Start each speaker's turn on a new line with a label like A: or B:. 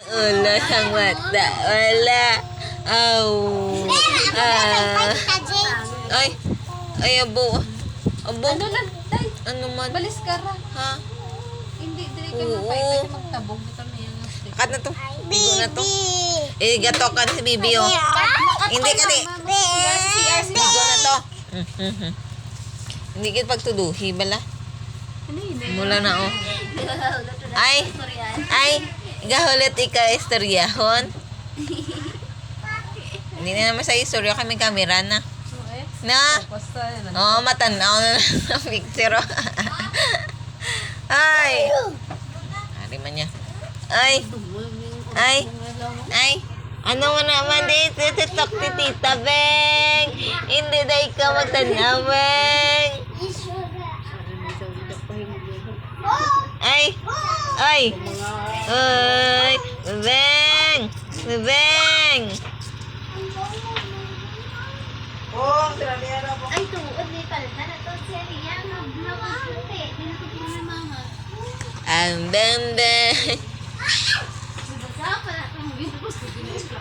A: Wala sang mata. Wala. Aw. Ay. Ay, abo. Abo.
B: Ano lang, day?
A: Ano man?
B: Balis ka ra.
A: Ha?
B: Hindi, dili ka
A: Oo.
B: mapay. Pwede magtabog. Ito na yung stick.
A: Kat na to. Bigo na to. Gatokan si Bibi, oh. Hindi ka di. Bigo na to. Hindi kita pagtuduhi, bala.
B: Ano yun?
A: Mula na, oh. Ay. Gahulit ikaw istoryahon. Hindi na naman sa istorya kami kamera na. Na?
B: Basta yan.
A: Oo, matanaw na ng picture. Ay. Ari man niya. Ay. Ano mo naman dito? Tutok ni Tita Beng. Hindi na ikaw magtanaw, Beng. Ay. Beng.
C: Ay, tuod ni palta na to siya niya. Nakakunti. Dinakot mo na mama.
A: Ang beng.
C: Sa pala, kung mo gusto ko, gusto ko